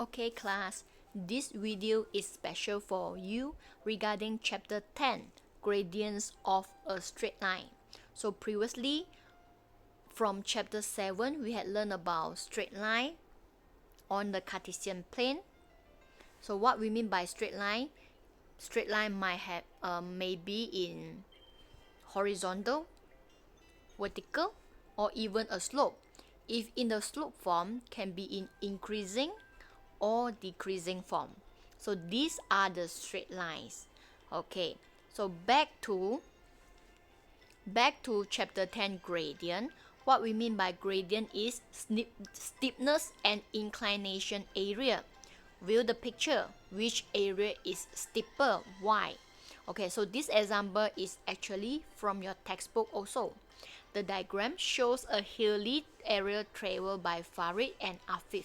Okay class, this video is special for you regarding chapter 10, gradients of a straight line. So previously from chapter 7 we had learned about straight line on the Cartesian plane. So what we mean by straight line might have maybe in horizontal, vertical, or even a slope. If in the slope form, can be in increasing or decreasing form. So these are the straight lines. Okay, so back to chapter 10, gradient. What we mean by gradient is steepness and inclination area. View the picture, which area is steeper, why? Okay, so this example is actually from your textbook also. The diagram shows a hilly area traveled by Farid and Afif.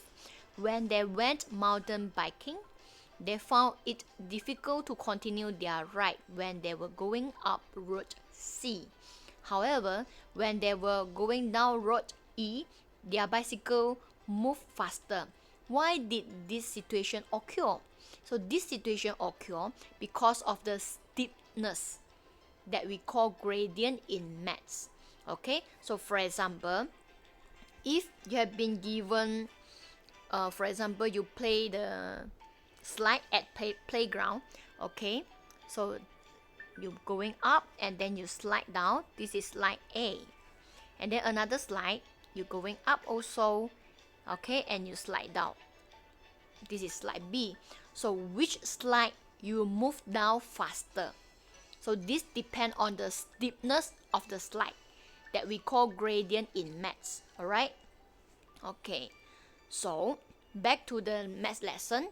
When they went mountain biking, they found it difficult to continue their ride when they were going up Road C. However, when they were going down Road E, their bicycle moved faster. Why did this situation occur? So this situation occurred because of the steepness that we call gradient in maths. Okay, so for example, if you have been given for example, you play the slide at playground. Okay, so you're going up and then you slide down. This is slide A. And then another slide, you're going up also. Okay, and you slide down. This is slide B. So which slide you move down faster? So this depends on the steepness of the slide that we call gradient in maths. Alright? Okay. So back to the maths lesson.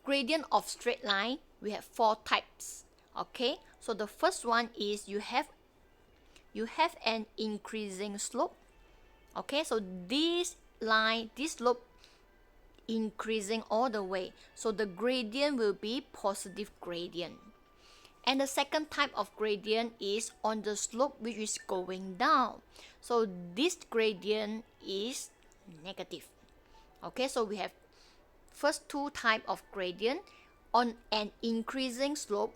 Gradient of straight line, we have 4 types. Okay, so the first one is you have an increasing slope. Okay, so this slope increasing all the way, so the gradient will be positive gradient. And the second type of gradient is on the slope which is going down, so this gradient is negative. Okay, so we have first 2 type of gradient. On an increasing slope,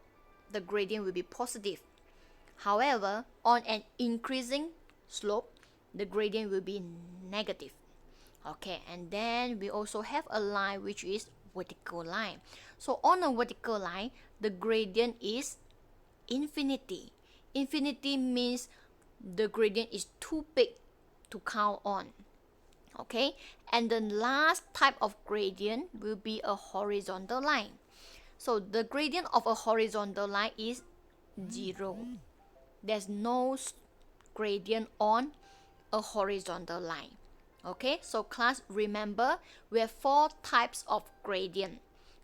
the gradient will be positive. However, on an increasing slope, the gradient will be negative. Okay, and then we also have a line which is vertical line. So on a vertical line, the gradient is infinity. Infinity means the gradient is too big to count on. Okay, and the last type of gradient will be a horizontal line. So the gradient of a horizontal line is 0. There's no gradient on a horizontal line. Okay, so class, remember we have 4 types of gradient.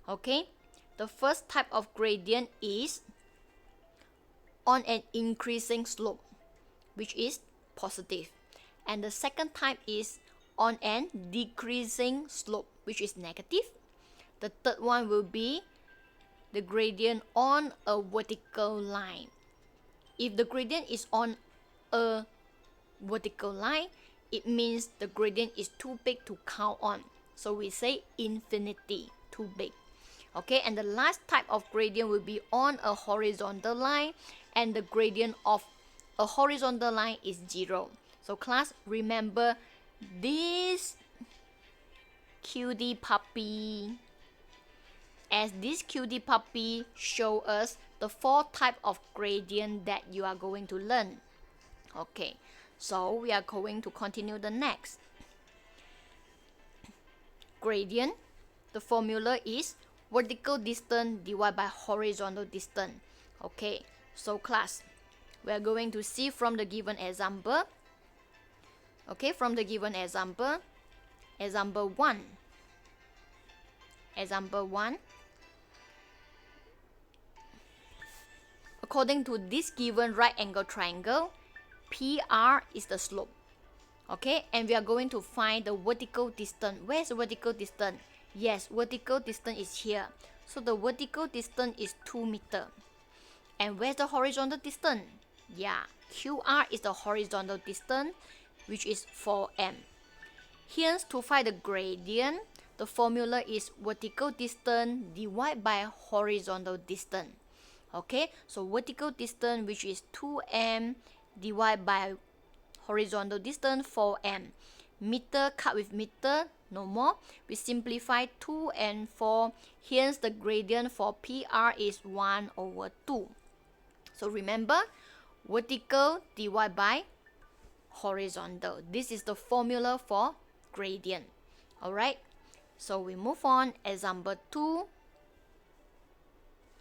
Okay, the first type of gradient is on an increasing slope, which is positive. And the second type is on an decreasing slope, which is negative. The third one will be the gradient on a vertical line. If the gradient is on a vertical line, it means the gradient is too big to count on. So we say infinity, too big. Okay, and the last type of gradient will be on a horizontal line, and the gradient of a horizontal line is 0. So class, remember this cutie puppy, as this cutie puppy show us the 4 type of gradient that you are going to learn. Okay, so we are going to continue the next. Gradient, the formula is vertical distance divided by horizontal distance. Okay, so class, we are going to see from the given example. Okay, from the given example, example 1. According to this given right angle triangle, PR is the slope. Okay, and we are going to find the vertical distance. Where is the vertical distance? Yes, vertical distance is here. So the vertical distance is 2 meters. And where's the horizontal distance? Yeah, QR is the horizontal distance, which is 4m. Hence, to find the gradient, the formula is vertical distance divided by horizontal distance. Okay, so vertical distance, which is 2m, divided by horizontal distance 4m. Meter cut with meter, no more. We simplify 2 and 4. Hence the gradient for PR is 1 over 2. So remember, vertical divided by horizontal. This is the formula for gradient. Alright, so we move on. Example 2.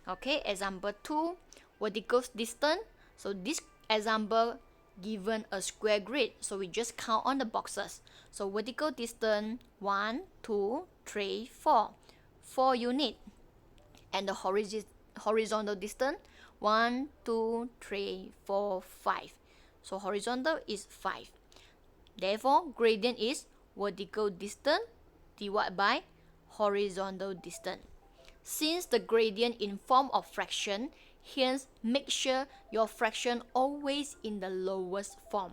Okay, example 2, vertical distance. So this example given a square grid, so we just count on the boxes. So vertical distance 1, 2, 3, 4, 4 unit, and the horizontal distance 1, 2, 3, 4, 5. So horizontal is 5. Therefore, gradient is vertical distance divided by horizontal distance. Since the gradient in form of fraction, hence make sure your fraction always in the lowest form,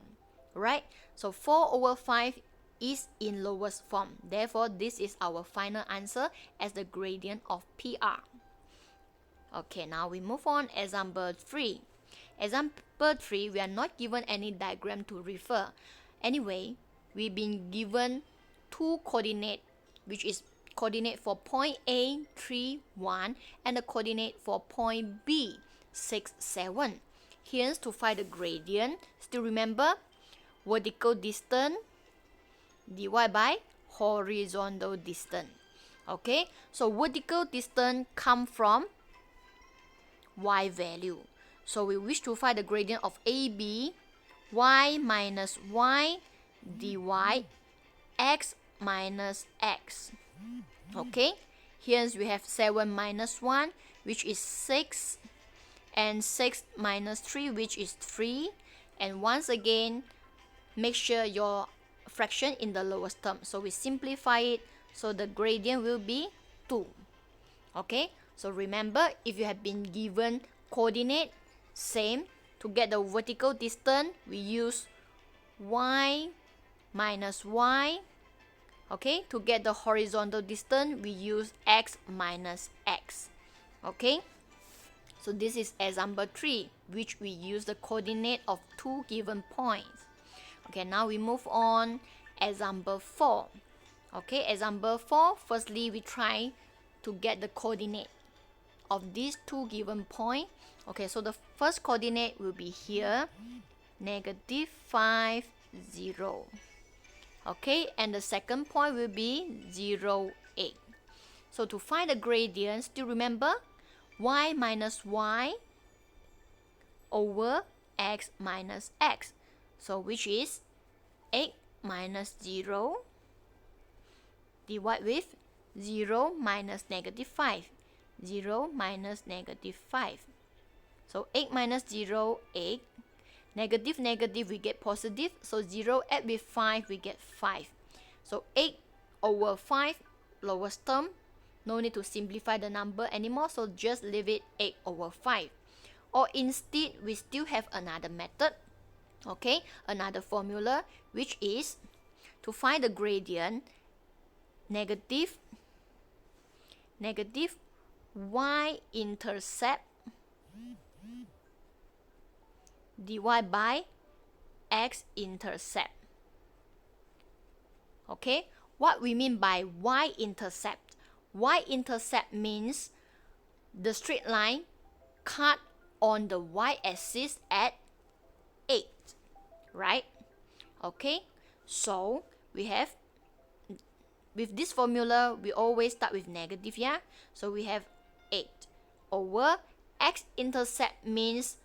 right? So 4 over 5 is in lowest form. Therefore, this is our final answer as the gradient of PR. Okay, now we move on. Example 3. Example 3, we are not given any diagram to refer. Anyway, we've been given two coordinates, which is coordinate for point A 3, 1 and the coordinate for point B 6, 7. Hence, to find the gradient, still remember vertical distance divided by horizontal distance. Okay, so vertical distance come from y value. So we wish to find the gradient of AB, y minus y dy x minus x. Okay, here we have 7 minus 1, which is 6, and 6 minus 3, which is 3. And once again, make sure your fraction in the lowest term. So we simplify it, so the gradient will be 2. Okay, so remember, if you have been given coordinate, same, to get the vertical distance, we use y minus y. Okay, to get the horizontal distance, we use x minus x. Okay, so this is example 3, which we use the coordinate of two given points. Okay, now we move on. Example 4. Okay, example 4, firstly we try to get the coordinate of these two given points. Okay, so the first coordinate will be here, negative 5, 0. Okay, and the second point will be 0, 8. So to find the gradient, still remember y minus y over x minus x. So which is 8 minus 0 divided with 0 minus negative 5. 0 minus negative 5. So 8 minus 0, 8. Negative, negative, we get positive. So 0 add with 5, we get 5. So 8 over 5, lowest term. No need to simplify the number anymore. So just leave it 8 over 5. Or instead, we still have another method. Okay, another formula, which is to find the gradient, negative y-intercept divided by x-intercept. Okay, what we mean by y-intercept? Y-intercept means the straight line cut on the y-axis at 8, right? Okay, so we have, with this formula, we always start with negative, yeah? So we have 8 over x-intercept means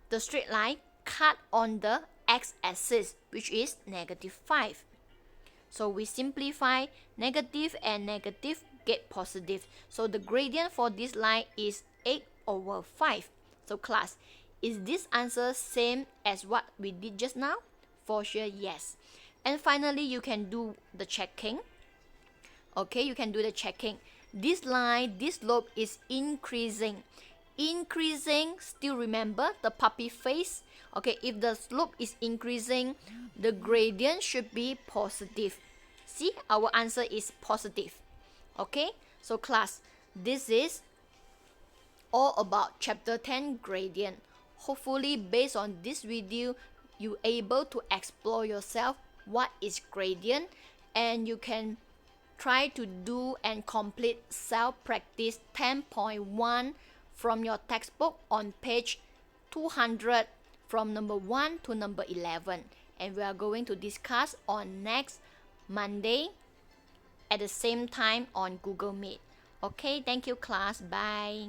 the straight line cut on the x-axis, which is negative 5. So we simplify negative and negative, get positive. So the gradient for this line is 8 over 5. So class, is this answer same as what we did just now? For sure, yes. And finally, you can do the checking. Okay, you can do the checking. This line, this slope is increasing. Increasing, still remember the puppy face. Okay, if the slope is increasing, the gradient should be positive. See, our answer is positive. Okay, so class, this is all about chapter 10 gradient. Hopefully based on this video you able to explore yourself what is gradient, and you can try to do and complete self practice 10.1 from your textbook on page 200 from number 1 to number 11, and we are going to discuss on next Monday at the same time on Google Meet. Okay, thank you class, bye.